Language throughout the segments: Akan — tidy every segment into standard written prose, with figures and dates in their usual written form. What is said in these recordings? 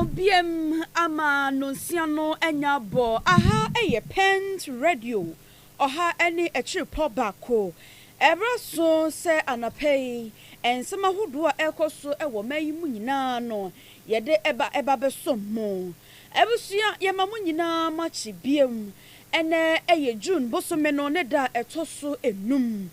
BM ama nonsiano enya bo aha eye Pent radio oha ene echi pop bako ebra so se anapei ensema hodo a ekoso ewo mayi mu nyina no yede eba beso mo ebusua yema mu nyina machi biem ene eye June bosome no ne da etoso enum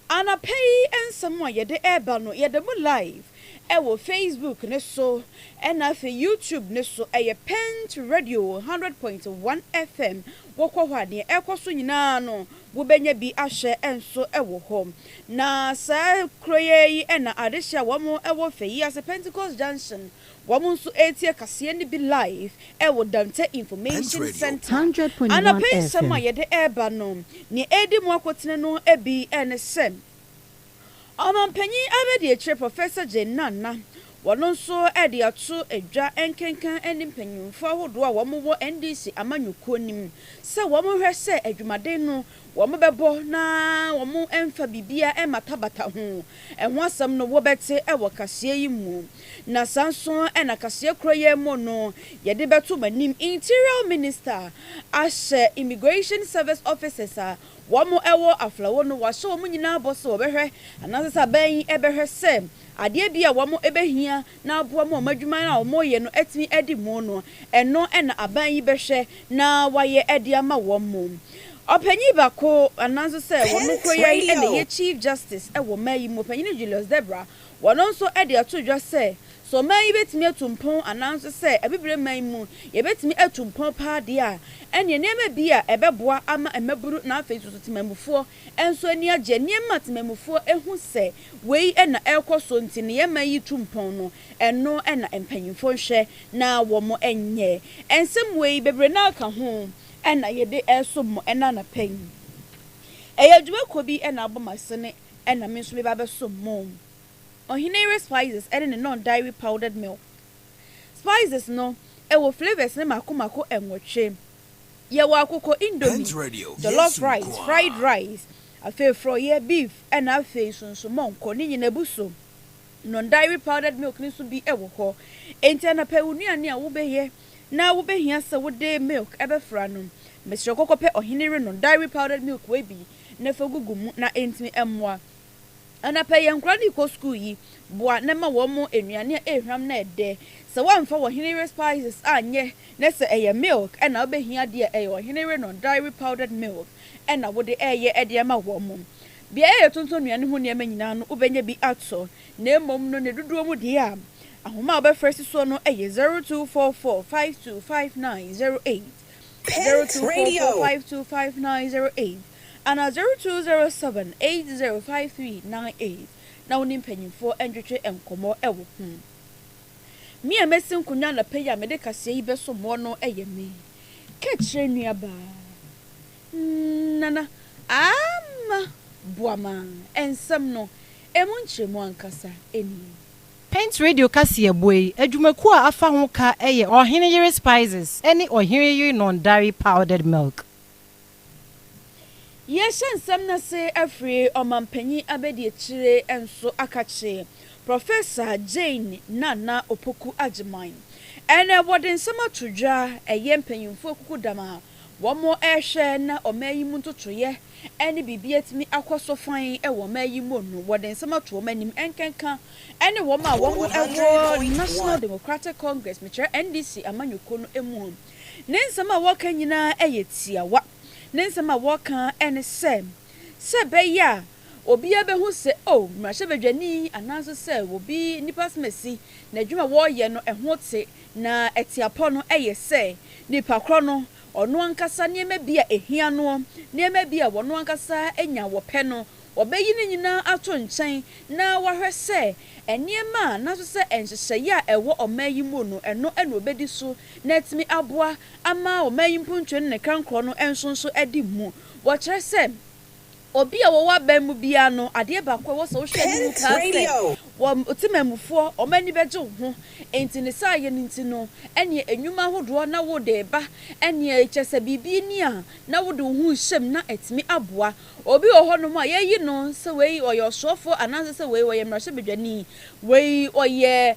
anapei ensema yede eba no yede mu live ewo Facebook ne so ena fe YouTube ne so eye Pent radio 100.1 FM wokọ hwade ekoso nyina no wo benya bi ahye enso ewo hom na sa kroye yi ena adehia wo ewo fe yi as Pentecost Junction wo nso etie kase ne bi live ewo Dante Information Center 100.1 ana pay sama yede eba no ni edi mu akotene no ebi ene sem Omampanyi abedi eche Professor Jenana wono so edi ato edwa enkenkan eni mpanyimfo ahodo a womo NDC amanyuko nim se womo hwe se adwumaden no womo bebo na womo emfa bibia ematabata ho ehwo asam no wobete ewo kase yi mu na sanso ena kase kroye mo no yede beto manim Interior Minister ashe Immigration Service Officers womo ewo aflawo no wahye womo nyina boso obehwe anasesa ban ebehwe se ade bia womo ebehia na aboa mo madwuma na womo ye no etimi edi mo no eno ena aban yi behwe na waye edi ama womo opanyi bako ananso se wono koye ene ye Chief Justice ewo mayi mo panyi Julius Debra wono nso edi atodwa se so mayi betimi atumpon ananso se ebibre mayi mu ye betimi atumpon pa de a ene nema bia ebeboa ama emaburu na afi so timamufo enso ani age nema timamufo ehu se wei ena ekoso ntine ye mayi tumpon no eno ena empanyimfo hwe na wo mo enye ensem wei bebre na aka ho ena yede esom ena na pen eya dwuma ko bi ena abomasene ena me so be ba besom mo Ohinere spices and a non-dairy powdered milk. Spices no, ewo flavors ne mako enwoche. Yewa akoko indomie, jollof rice, fried rice, afe froye beef, and afe sunsumo koni nyinebuso. Non-dairy powdered milk ni so bi ewo ho. Enti na pe unuane a wo behye, na wo behia se wo de milk ebefra no. Mr. Kokope ohinere non-dairy powdered milk we bi, na fa gugumu na enti emwa. Ana pay yankrani ko school yi boa na ma wo mo enuane ehwam na ede se wamfa wo henere spices anye na se eye milk na obehia de eye wo henere non dairy powdered milk na wo de eye ede ma wo mo bia eye tonton nuane ho ne ma nyina no obenya bi ato na emom no ne dodo mu de a ahoma obefresi so no eye 0244525908 0244525908 and 0207805398 na woni mpanyimfo endwetwe enkomo ewo mi amesin kunya na peya me de kase yi beso mo no eye me kechire nuaba nana ama boama ensem no emunche mo ankasa eni Pent radio kase boy adwumaku a afa ho ka eye Ohinere spices ene Ohinere non-dairy powdered milk. Yeshan samna se afri omampanyi abedi chire enso akache Professor Jane Nana Opoku Ajiman ene wodin sama tudwa eye mpanyimfo kukudama womo ehwe na omayi mu ntotoye ene bibietimi akoso fan ewo mayi mu no wodin sama to omanim enkenka ene womo a womo ewo National Democratic Congress metre NDC amanyuko no emu nensama wakanyina eyetiawa Nensama waka ene sem beya obi abehu se o mrahye bedwani ananso se obi nipa smesi na adwuma wo ye no eho te na etiapo no eye se nipa kro no ono ankasa niema bia ehia no niema bia wono ankasa enya wo pe no obeyi ne nyina ato nchen na wahwe se eniema na so se enhyehye ya ewo omayi mu no eno obedi so na etimi aboa ama omayi mpuntwe ne krankro no ensonso edi mu wo kire se obi a wo wa ba mu bia no ade ba kwa wo so hwe ni mu ka se otimemufo omani beje ho enti ne sa ye ntino ene enwuma hodo na wo de ba ene chese bibi ni a na wo de ho hyem na etimi aboa obi oho no ma yeyi no se wei oyosofo ananse se wei oye mrahye bedwani wei oye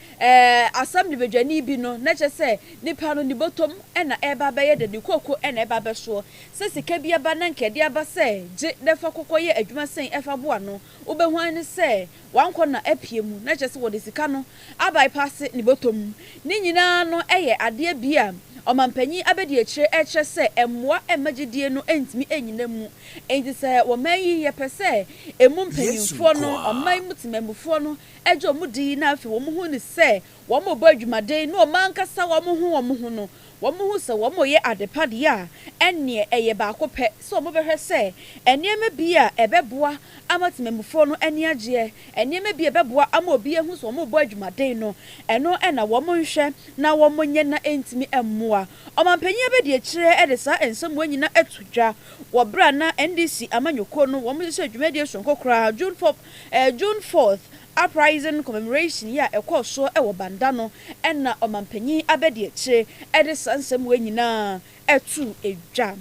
assembly bedwani bi no na chese nipa no ni botom ena eba be ye de koko ena eba be so se sika bia ba na nkede aba se je defa kokoye adwuma sen efa boa no obehu ani se wankọ na apie mu na chese wo de sika no abypass ni botom ni nyina no eye ade bia omampanyi abedi ekire ekire se emmoa emagidie no entimi enyina mu enti se wo manyi ye pese emu mpanyimfo no oman mutimamfo no ejo mudi na afi wo mu hu ni se wo mo bo adwumaden no mankasa wo mo hu no wo mo hu se wo mo ye adepade a enne eye ba akopɛ so mo behwe se enema bi a ebeboa amatimamfo no eni agye enema bi ebeboa ama obi ehu so wo mo bo adwumaden no eno ena wo mo nhwɛ na wo mo nye na entimi emmoa omampanyi abedi ekire edesa ensem wanyina etudwa wo bra na NDC amanyoko no wo mo hye adwumadie sonkokra June 4th uprising commemoration ya ekoso ewo banda no ena omampanyi abedi ekire edesa ensem wanyina etu edwa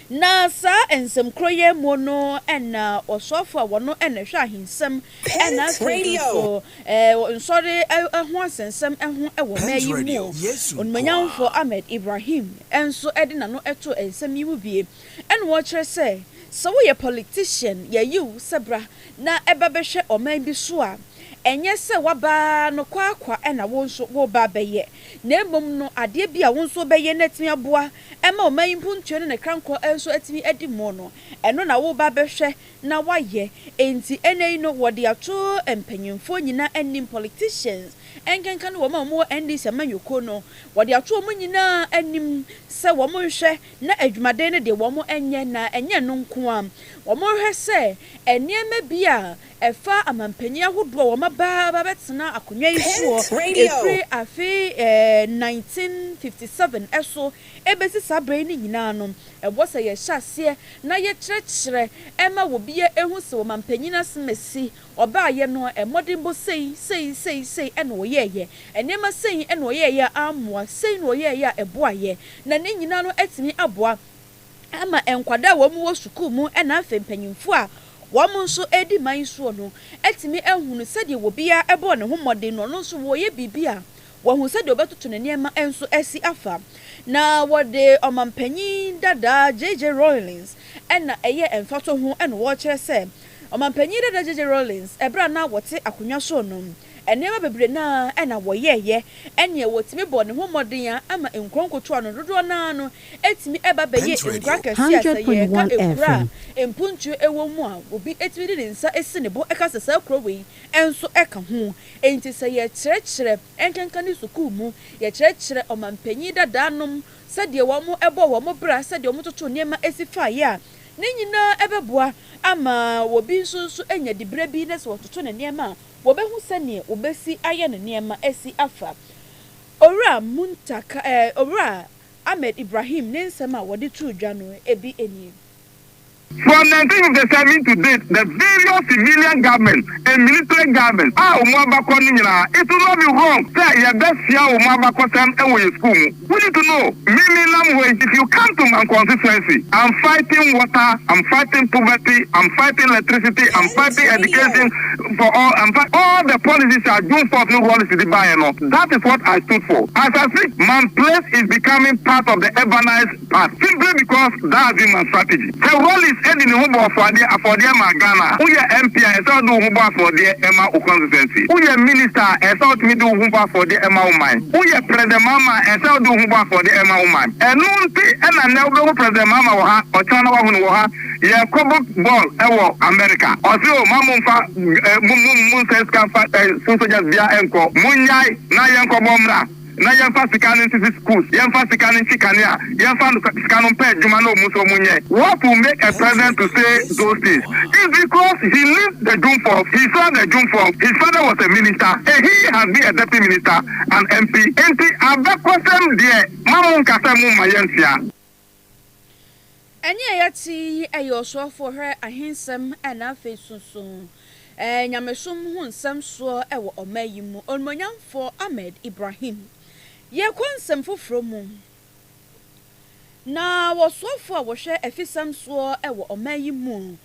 na sa ensem kroye mono ena osofo a wono ena hwa ahensem ena radio nsori ho asensem ho ewo mayi mu onmanyamfo Ahmed Ibrahim enso edina no eto ensem yi mu bie ena wo kire se so wo ye politician ye you sebra na eba behwe oman bi so a enye se waba no kwakwa ena wo nso wo ba beye na emom no ade bia wo nso beye na timi aboa ema oman puntuo ne kranko enso atimi edi mo no eno na wo ba behwe na waye enti enei no wo de ato empanyimfo nyina enim politicians enkenkan wo ma mo NDC amanyoko no wo de ato mo nyina enim se wo mo hwe na adwumaden ne de wo mo enye na enye no nko am wo mo hwe se eniema bia efa amampanyi ahodo wo maba betena akonwa isuo efri afi 1957 eso ebesi sabre ni nyina no ebo se ye hyase na ye kyerɛkyerɛ ema wo bia ehu se wo mampanyi na semesi oba ye no emodimbo sei ena wo ye enema sei ena wo ye amoa sei no ye ebo aye na ne nyina no etimi aboa ama enkwada wo mu wo sukuu mu ena afa mpanyimfo a womo nso edi man so no etimi ehunu sede wo bia ebo ne homode no no nso wo ye bibia wo hu sede obetoto ne niema enso esi afa na wode omampanyi dada JJ Rollins ena eye emfato ho ena wo kire se omampanyi dada JJ Rollins ebra na wote akonwa so no enema bebre na ena wo yeye ene wotimi bo ne homode ya ama enkronkoto no dodo na no etimi eba beye enkra kase aseye ka ekura empuntu ewo mu a obi etimi de nsa esi ne bo eka sesa krowei enso eka ho enti se ye kyerɛkyerɛ enkenkani sukuu mu ye kyerɛkyerɛ omampanyi dada nom sede wo mo ebo wo mo bra sede wo mo toto niema esi fa ye a ne nyina ebeboa ama obi nso enya dibre bi na se wo toto ne niema wobehu sene obesi aye ne niema esi afa owura muntaka owura Ahmed Ibrahim ne nsema wode tu dwa no ebi eni. From 1957 to date, the various civilian governments and military governments are umwabako ninyina. It will not be wrong. Say your best year umwabako sem ewe school. We need to know. If you come to my constituency, I'm fighting water, I'm fighting poverty, I'm fighting electricity, I'm fighting education for all. All the policies are doing for no policy to buy. That is what I stood for. As I speak, my place is becoming part of the urbanized part simply because that has been my strategy. The role is ending the home for the Ghana. Who your MP is all do home for the Emma constituency. Who your minister is all to do home for the Emma Umai. Who your president mama is all do home for the Emma Umai. And no and I never president mama or China Waha. Yeah, Kobo ball ewo America. Also, Mamumfa Mum says can fight so just via enko. Munyai na yanko bomra. Na yemfa sika no schools, yemfa sika no chikania, yemfa sika no pe djuma no muso munye. What will make a president to say those things? It's because he lived the doom for, he saw the doom for. His father was a minister, and he has been a deputy minister and MP. And the abekosem there, mamun kasemu mayensia. Anya yati ayo so for her ahensem and afe sunsun. Nyamesum hu nsɛm so ɛwɔ ɔman yi mu onmonyamfo Ahmed Ibrahim ye konsɛm foforo mu na wɔsoafo a wɔhwɛ afisɛm so ɛwɔ ɔman yi mu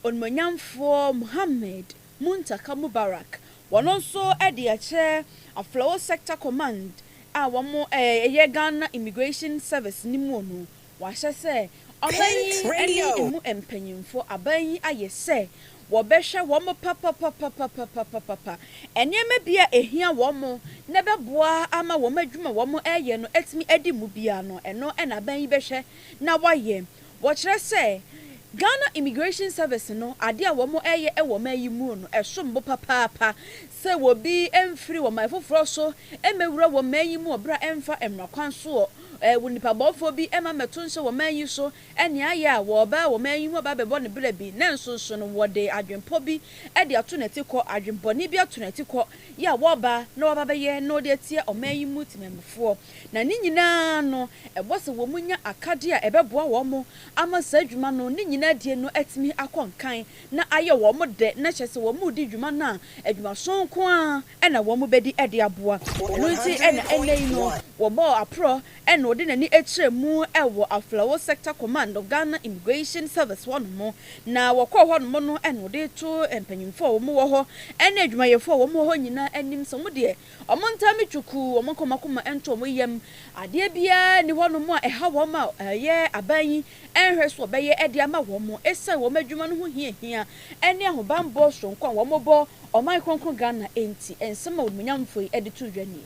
onmonyamfo Muhammad Muntaka Mubarak wɔno nso ɛde akyɛ Aflawo Sector Command a wɔn Ghana Immigration Service ni mu no wahyɛ sɛ ɔman yi ɛne emu empanyimfo aban yi ayɛ sɛ wɔbɛhwɛ wɔn papa ɛnneɛma bi a ehia wɔn na bɛboa ama wɔn adwuma wɔn ɛyɛ no etimi edi mu bia no ɛno ɛna aban yi bɛhwɛ na wɔyɛ wɔkyerɛ sɛ Ghana Immigration Service no ade a wɔn ɛyɛ ɛwɔ man yi mu no ɛsom bo papaapa sɛ wobi ɛmfiri wɔn man foforɔ so ɛmɛwura wɔn man yi mu ɔbra ɛmfa ɛmrakwan so wɔ nipa bɔfo bi ɛma mɛto nhyɛ wɔn man yi so ɛne ayɛ a wɔba wɔn man yi mu ɔba bɛbɔ ne bere bi na nso so no wɔde adwempɔ bi ɛde ato n'ati kɔ adwempɔni bi ato n'ati kɔ yɛ a wɔba na wɔba bɛyɛ na ɔde atie ɔman yi mu temamufoɔ na ne nyinaa no ɛbɔ sɛ wɔn mu nya akade a ɛbɛboa wɔn ama saa adwuma no ne nyinaa die no etimi akɔnkan na ayɛ wɔn de na kyɛ sɛ wɔn mu di dwuma na adwuma sonko a ɛna wɔn mu bɛdi ɛde aboa ɛno nti ɛna ɛnɛ yi no wɔbɔ aprɔ ɛna ɔde n'ani ekyerɛ mu ɛwɔ Aflawo Sector Command of Ghana Immigration Service wɔn mo na wɔkɔ hɔ no no ɛna ɔde to mpanyinfo a wɔn wɔ hɔ ɛna adwumayɛfo a wɔn wɔ hɔ nyinaa anim sɛ wɔn deɛ wɔn ntami twuku wɔn kɔmakɔma ɛnto wɔn yam adeɛ biara ni hɔ no mo a ɛha wɔn a ɛyɛ aban yi ɛnhwɛ so ɔbɛyɛ ɛde ama wɔn mo ɛsɛ wɔn adwuma no ho hia ɛne ahobanbɔ sonko a wɔn bɔ ɔman kronkron Ghana enti ensɛm a wɔnyamfo yi ɛde to dwa nie.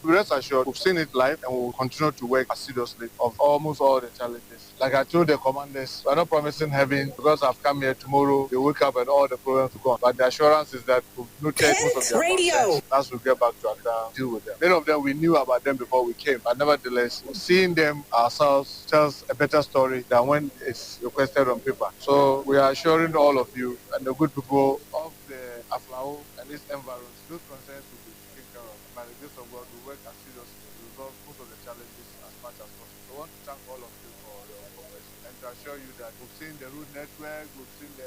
Rest assured, we've seen it live and we will continue to work assiduously of almost all the challenges. Like I told the commanders, we're not promising heaven because I've come here tomorrow, they wake up and all the problems will come. But the assurance is that we've noted most of their concerns as we get back to Akan, deal with them. Many of them, we knew about them before we came, but nevertheless, seeing them ourselves tells a better story than when it's requested on paper. So we are assuring all of you and the good people of the Aflawo and its environs, those concerns will be taken care of. By the grace of God, we work assiduously to resolve most of the challenges as much as possible. So I want to thank all of you for your cooperation and to assure you that we've seen the road network, we've seen the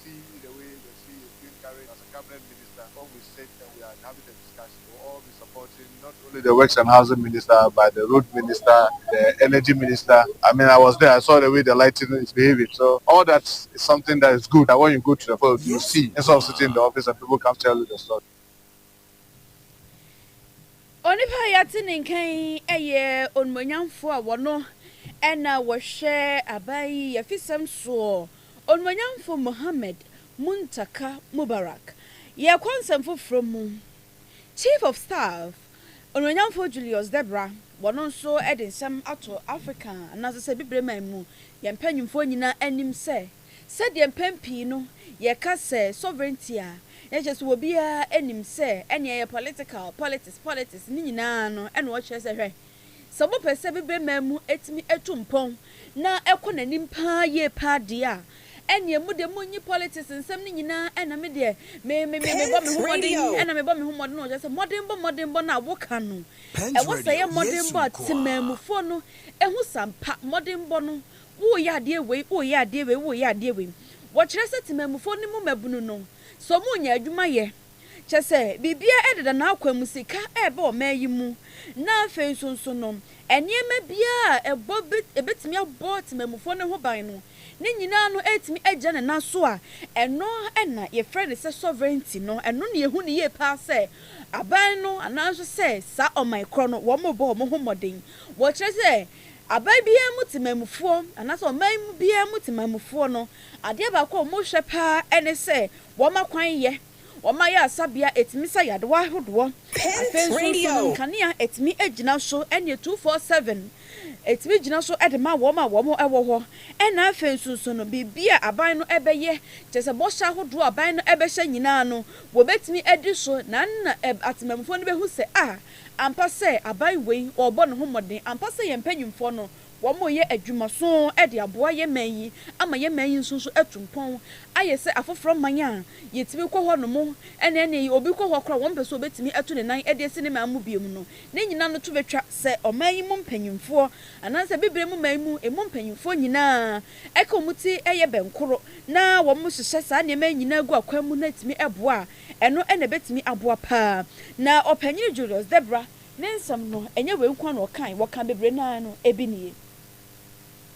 sea, the way the sea is being carried. As a cabinet minister, when we sit and we are having a discussion, we'll all be supporting not only the works and housing minister, but the road minister, the energy minister. I mean, I was there, I saw the way the lighting is behaving. So all that is something that is good. That when you go to the field, you see, instead of sitting in the office and people come tell you the story. Onipa yati ninkan eye onmonyamfo a wono ena wohwe abai yafisem so onmonyamfo Muhammad Muntaka Mubarak ye konsem foforo mu Chief of Staff onmonyamfo Julius Debra wono nso edensem ato Africa anaso se bibrema mu ye mpanyimfo nyina anim se de mpampi no ye ka se sovereignty a yes, will be a enim say any politics ni nyina no ene wo kyerɛ sɛ hwɛ sɛ mo pɛsɛ bebe mamu etimi etumpon na ɛkɔ nanim pa ye pa dia ene mu de munyi politics nsɛm ni nyina ɛna me de me bɔ me ho modern ɛna me bɔ me ho modern no kyerɛ sɛ modern bɔ na woka no ɛwɔ sɛ yɛ modern bɔ temamufo no ehu sampa modern bɔ no wo yɛ ade we wo yɛ ade we wo kyerɛ sɛ temamufo ni mu mabunu no so mu nya adwuma ye kyese bibia ededa na akwamu sika ebe o mayi mu na afen sonso no enema bia ebetimi abɔ temamufo ne ho ban no ne nyina no etimi agya ne naso a eno na ye friend se sovereignty no eno na yehu ne ye pa se aban no ananso se sa o my kro no wo mo bɔ mo ho moden wo kyerɛ sɛ abai bia mu temamufo anaso o man mu bia mu temamufo no ade ba ko mo hwɛ pa ene se wo makwan ye wo ma ya asabia etimi sa yadewa hodoɔ afenso kanea etimi agina so ene 247 etimi gina so edema wo ma wo mo ɛwɔ hɔ ɛna afenso no bibia aban no ɛbɛyɛ kyese bo hya hodoɔ aban no ɛbɛhya nyina no wo betimi edi so na atemamfo no behu se ampa se aban wei ɔbɔ no ho mmɔden ampa se yɛmpanyimfo no wɔn yɛ adwuma so de aboa yɛ man yi ama yɛ man yi nso atumpɔn ayɛ sɛ afoforɔ man a yɛtumi kɔ hɔ no mo ɛne obi kɔ hɔ kora wɔn pɛ so obetumi atu ne nan de asi ne man mu biem no ne nyinaa no to betwa sɛ ɔman yi mu mpanyimfoɔ anaasɛ bibire mu man mu emu mpanyimfoɔ nyinaa ɛka wɔn ti ɛyɛ bɛnkoro na wɔn hyehyɛ saa nneɛma nyinaa gu akwan mu na tumi ɛboa ɛno ɛna betumi aboa paa na ɔpanyin Julius Debra ne nsɛm no ɛnyɛ wei nkwa na wɔka bebree naa no ebi nie.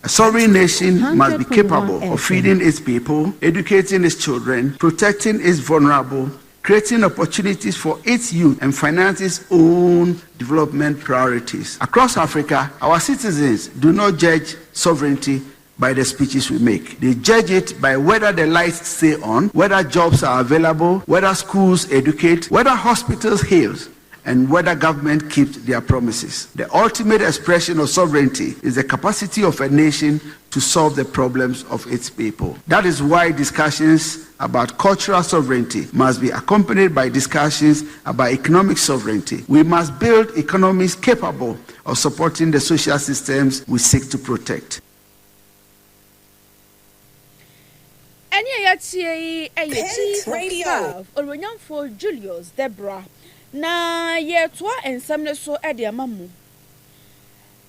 A sovereign nation must be capable of feeding its people, educating its children, protecting its vulnerable, creating opportunities for its youth, and financing its own development priorities. Across Africa, our citizens do not judge sovereignty by the speeches we make. They judge it by whether the lights stay on, whether jobs are available, whether schools educate, whether hospitals heal, and whether government keeps their promises. The ultimate expression of sovereignty is the capacity of a nation to solve the problems of its people. That is why discussions about cultural sovereignty must be accompanied by discussions about economic sovereignty. We must build economies capable of supporting the social systems we seek to protect. Chief of Staff Olonyamfo Julius Debra na yetoa ensam ne so de amamu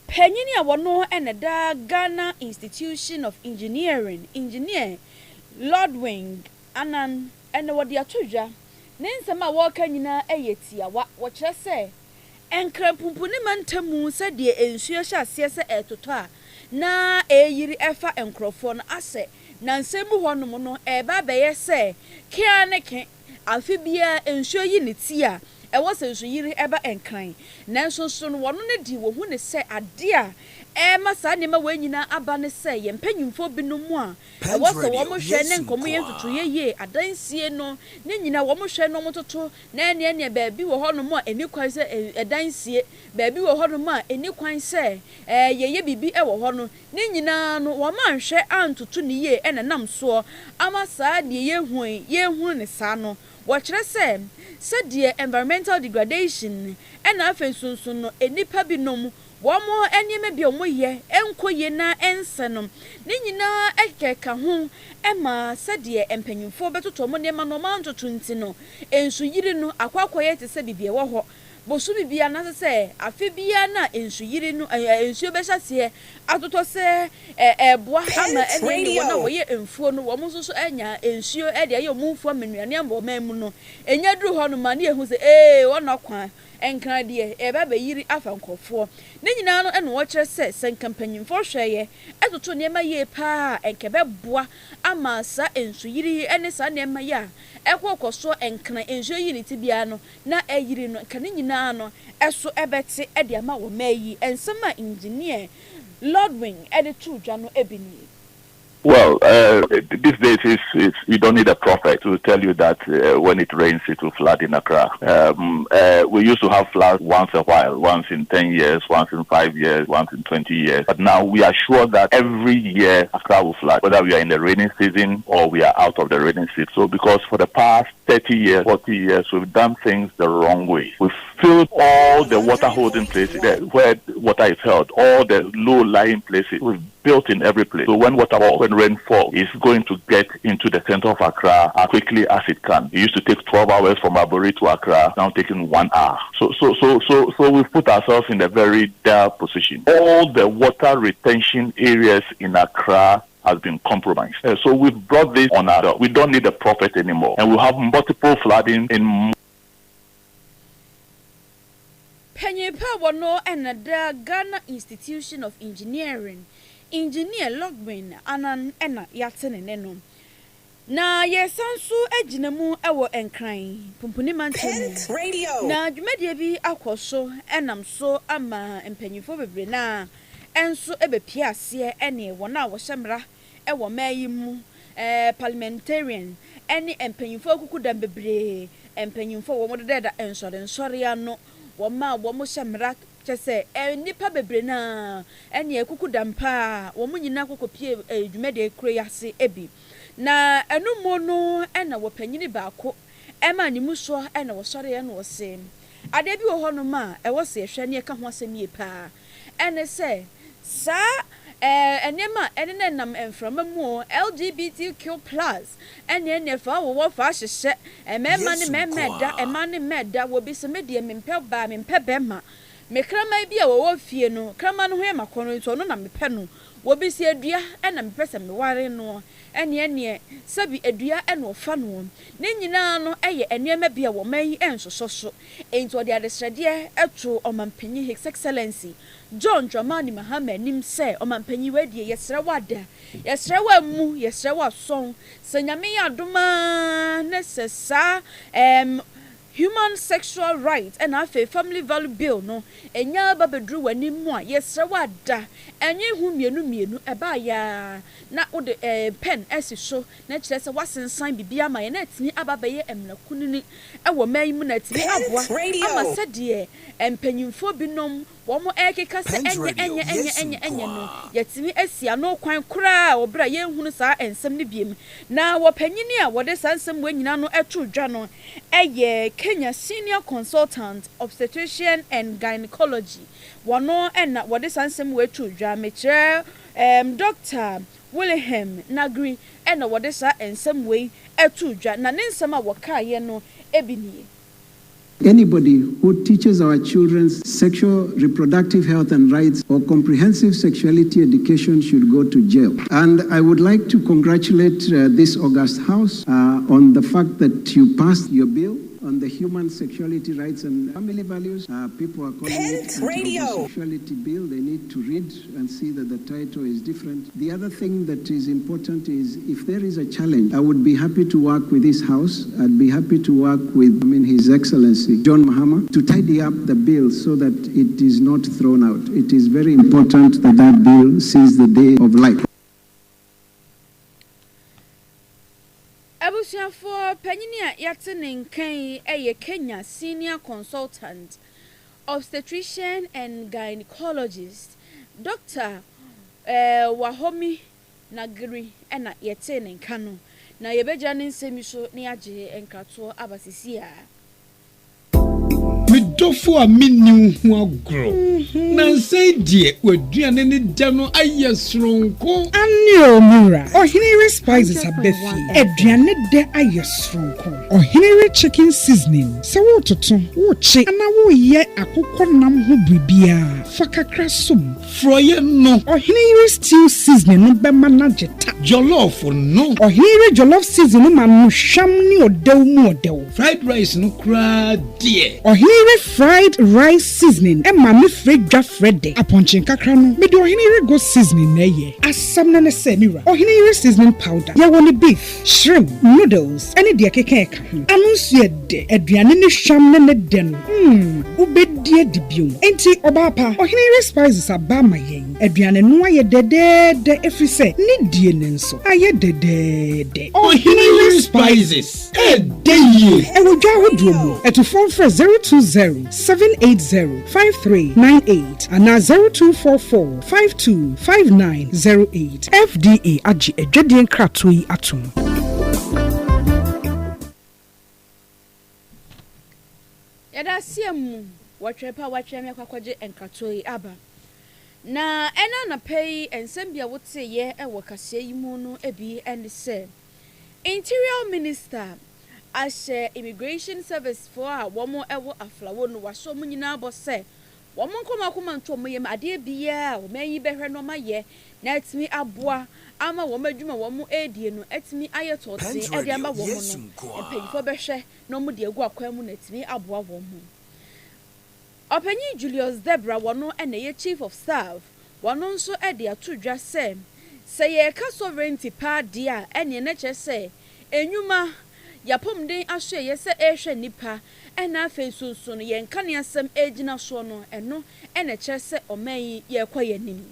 panyini a wono da Ghana Institution of Engineering engineer Lordwing Anan ene wode atodwa ne nsam a woka nyina eyetia wo kire se enkrapumpu ne mantamu se de ensuo hya ase se etoto a na eyiri efa enkrofo no ase na nsemu honom no eba beye se kia ne ke afibia ensuo yi ne ti a was a yiri eba enkran nanso so no wono ne di wo hu ne se ade a masa ne ma wanyina aba ne se ye mpanyimfo binom a was a wo mo hwe ne nkomo ye ntoto ye adansie no ne nyina wo mo hwe no mo toto na ne baabi wo hono mo eni kwan se adansie baabi wo hono mo eni kwan se ye bibi wo hono ne nyina no wo ma nhwe antoto ne ye nam so ama saa de ye hu ne saa no wɔkyerɛ sɛ die environmental degradation ɛna afensunsun no enipa binom wɔn enyeema bi omoyɛ enkoye na ensenom ne nyinaa ekeka ho ɛma sɛdeɛ empanyimfo betoto mo nneema no mantoto nti no ensu yiri no akwakoye te sɛ bibie wɔ hɔ bosu bibia na sɛ afi bia na ensu yiri no ensu behyaseɛ atoto sɛ boa ama ɛne wona wɔyɛ emfuo no wɔn nso so anya ensuo ɛde ayɛ omunfuo amenuane ambɔ mamu no enya duru hɔ no ma ne ehu sɛ wɔna kwa enkran de eba be yiri afa nkɔfoɔ ne nyinaa no ɛna wɔkyerɛ sɛ nkampanyimfo hwɛyɛ ɛtoto nneɛma yie paa enkebe boa ama sa ensu yiri ɛne sa nneɛma ya ɛkɔkɔso enkran ensuo yiri ti bia no na ɛyiri no kan nyinaa no ɛso ɛbɛte ɛde ama wɔ mayi ensema engineer Lordwing ɛde to dwa no ebini. Well, these days you don't need a prophet to tell you that when it rains, it will flood in Accra. We used to have floods once a while, once in 10 years, once in 5 years, once in 20 years. But now we are sure that every year Accra will flood, whether we are in the rainy season or we are out of the rainy season. So because for the past 30 years, 40 years, we've done things the wrong way. We've filled all the water holding places where water is held, all the low-lying places. We've built in every place. So when rainfall is going to get into the center of Accra as quickly as it can. It used to take 12 hours from Aburi to Accra, now taking 1 hour. So we've put ourselves in a very dire position. All the water retention areas in Accra has been compromised. So we've brought this on ourselves. We don't need a prophet anymore. And we'll have multiple flooding in Penyepa wono enada Ghana Institution of Engineering engineer Logwin anan ena yatene neno na yesansu ejinamu ewo enkran pumpuni mantemu na dwumadie bi akoso enam so ama empanyifo bebre na enso ebepia ase ene wona wo hyemra ewo mayi mu parliamentarian ene empanyifo akukuda bebre empanyifo wo modeda ensore ano wo ma wo mo hyemra chese nipa bebre na ene akukuda mpa wo mo nyina kokopie dwumadie kro yase ebi na enumo no ena wo panyini baako ema ni muso ena wo sore ye no wo se ade bi wo ho no ma e wo se hwe ne ka ho asem ye pa ene se sa enema ene nam enframa mu LGBTQ+ ene fa wo fa hyehye emema ne memeda ema ne meda wo bi se medie mempɛ ba mempɛ bɛma me krama bi a wo fie no krama no ho e makono nto no na mepɛ no wo bi se adua ena mepɛ se meware no ene sabi adua ena ofa no ne nyina no eye enema bi a wo man ensoso ento de adesrede eto omampanyi His Excellency John Dramani Mahama nim se omampanyi wadie yesre wada yesre wa mu yesre wa son senyame ya doma ne sesa Human Sexual Rights and afe Family Value Bill no enya babedru wani mu a yesre wada enye hu mienu eba ya na ode pen esi so na kire se wasensan bibia ma ye na tini ababaye emlakunini ewo mai mu na tini aboa ama se de empanyimfo binom wo mo ekeka se enye no yetimi asia no kwan kura obra ye hunu sa ensem ne biem na wo panyini a wo de sansem we nyina no eto dwa no eye Kenya Senior Consultant Obstetrician and Gynecology wono enna wo de sansem we eto dwa me kire Dr. William Nagri enna wo de sa ensem we eto dwa na ne nsem a wo kaaye no ebini. Anybody who teaches our children sexual reproductive health and rights or comprehensive sexuality education should go to jail. And I would like to congratulate this August House on the fact that you passed your bill on the human sexuality rights and family values. People are calling it sexuality bill. They need to read and see that the title is different. The other thing that is important is if there is a challenge, I would be happy to work with this House. I'd be happy to work with His Excellency John Mahama to tidy up the bill so that it is not thrown out. It is very important that that bill sees the day of light. Abusiafo panyini a yate ne nkan eye Kenya Senior Consultant Obstetrician and Gynecologist Dr. Wahomi Nagri ena yate ne nkan no na yebeja ne nsemi so ne age enkrato abasisia Midofo a minni hu agro na say die waduane ne da no aye sronko ani omura ohinere spices abefi aduane de aye sronko ohinere chicken seasoning se wo toto wo chi ana wo ye akokọ nam ho bibia fakakra som froye no ohinere stew seasoning no be manageta jollof no ohinere jollof seasoning ma no hwam ni odew mu odew fried rice no kra die ohinere fried rice seasoning Emma me fredwa frede aponchin kakra no me de ohinere go seasoning na ye asam na ne se mira ohinere seasoning powder ya woni beef shrimp noodles any de keke eka anunsu ede aduane ne hwam ne de no ubedie dibium enti obapa ohinere spices abama yen aduane no aye de efrise ne die ne nso aye de ohinere spices ye ewo dwa hoduomu eto phone for 020-780-5398 and 0244-525908 FDA agi edwedien kratoi atum. Yada siemu watrepa me kwakwaje enkratoi aba na ena na pay ensembia wote ye ewo kase yimu no ebi and say Interior Minister ashe Immigration Service for a womo ewo aflawo no waso mu nyina bo se womo nkoma nto mo yem ade bia o mayi behwe no maye na atimi aboa ama womo adwuma womo edie no atimi ayetote ede ama womo no empanyifo behwe no mo de egu akwan mu na atimi aboa womo Opanyi Julius Debra wono ene ye Chief of Staff wono nso ede atodwa se ye ka sovereignty pa dia ene na che se enyuma yapom den ahwe ye se ehwe nipa ena afa sunsun ye nka ne asem egina so no eno ene che se oman ye kwayanim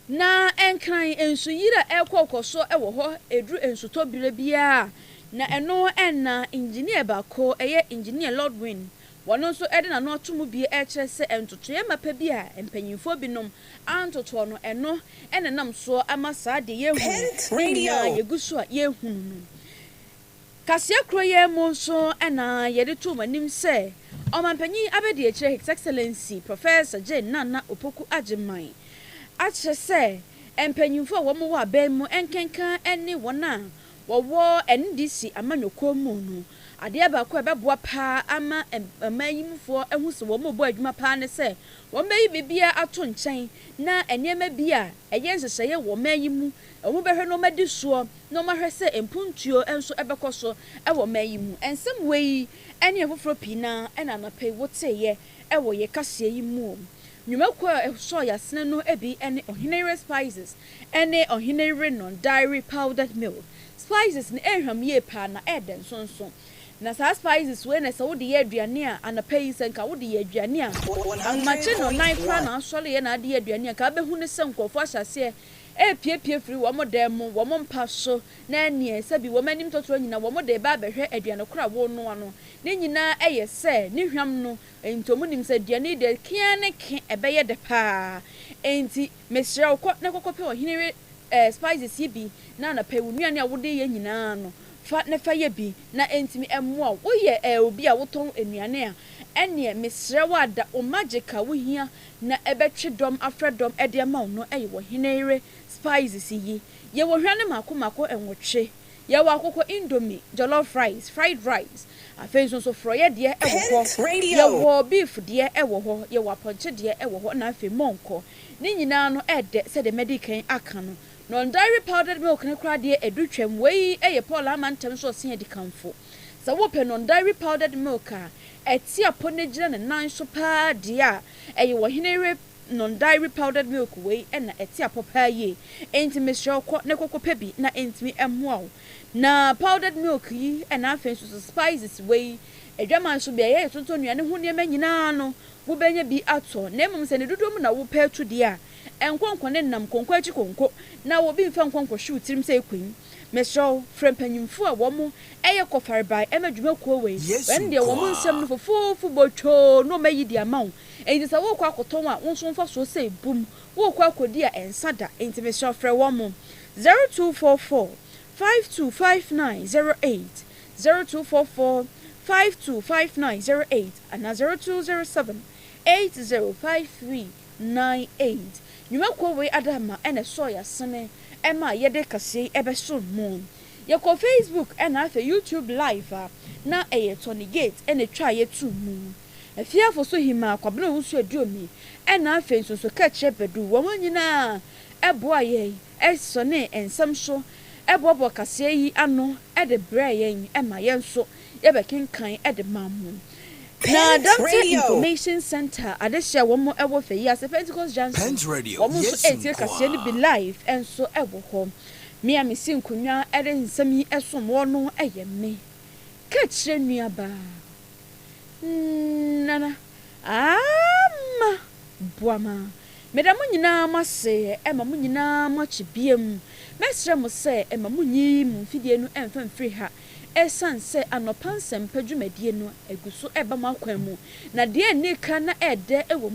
na enkran ensu yira ekokoso ewo ho edru ensu to bire bia na eno enna engineer bako eye engineer Lordwin wono so ede na no atomu bie eche se entoto ye mapa bia empanyimfo binom antoto no eno ene nam so amasa de ye hu ye guso ye hu no Kasia kroye mo so ena yede to manim se Omampanyi abedi echere His Excellency Professor Jane Nana Opoku Agyeman akyerɛ sɛ empanyimfo wo mo wa ban mu enkenkan ene wona wo NDC amanyoko mu no ade abaako ebeboa pa ama amanyimfo ehu se wo mo bo adwuma pa ne sɛ wo meyi bibia ato nkyɛn na enema bia eye nseseye wo mayimu ehu behwe no madi soɔ no mahwɛ sɛ empuntuo enso ebekoso ewo mayimu ensem wei ene efoforo pina ena na pɛ woteye ewo ye kaseɛ yi mu Nyumakwa so yasene no ebi ene Ohinere spices ene Ohinere non-dairy powdered milk spices ne ehwam ye pa na eden sonson na sa spices we na sa wode ye aduane a anapai senka wode ye aduane a amache no nine kra na asole ye na ade ye aduane a ka behu ne senkofo ahyase piepie firi wo modem mo wo mpa so na anie sabi wo manim totoro nyina wo mode ba behwe aduane kra wo no ano ne nyina eye se ne hwam no entomu nim se aduane de kia ne ke ebeye de pa enti mesra wo ne kokope Ohinere spices yi bi na na pe wunuane a wode ye nyina no fa ne fa ye bi na entimi emmoa wo ye obi a woton enuane a ene mesra wada o magica wo hia na ebetwe dom afredom ede ma no eye Ohinere spices yi ye wo hwane mako enwotwe ye wo akoko indomie jollof rice fried rice afenso so froye de ewo ho ye wo beef de ewo ho ye wo aponche de ewo ho na afi monko ni nyina no ede se de medican aka no non-dairy powdered milk ne kra de edutwam wei eye Paul amantem so se edikanfo sa wo pe non-dairy powdered milk a eti apone gina ne nan so pa de a eye Ohinere non-dairy powdered milk wei na eti apopa ye enti mesho ko ne kokopa bi na entimi emmoa na powdered milk yi na afenso so spices wei edwaman so bia ye tonto nuane ho ne manyina no wo benya bi ato na emum se ne dodom na wo pa tu de a enkonko ne nam konko achi konko na wo bi mfa nkonko hwe utirim se ekwin mesho frempanyimfo a wo mo eye kofarbai emadwuma ko wei when de wo mo nsem no fofofu botwo no mayi di amaw enti sa wo kwa akoton a wonso mfa so se bum wo kwa akodi a ensada enti mesho frɛ wo mo 0244 525908 0244 525908 and 0207 805398 Nyumakwa we adama ene soya sene ema yede kase ebeso mo ye ko Facebook ena afa YouTube live na eye Tony Gate ene twa ye tu mu afiafo so hima kwabena wusu aduomi ena afa nsoso ka chebedu wo nyina eboa ye esone ensam so ebobo kase yi ano ede bre yen ema ye nso ye bekenkan ede mamu na Doctor Information Center adesha womo ewo fe ya se Pentecost Johnson womo so etie kase ni be live enso ewo ho me amisi nkonwa ede nsam yi esom wo no eye me ka kire nuaba nana ama boama medamu nyina mase ema mu nyina machibiem mesre mo se ema mu nyi mu fidie nu emfa mfiri ha esanse anopansem padwumadie no eguso eba makwan mu na de anika na ede ewo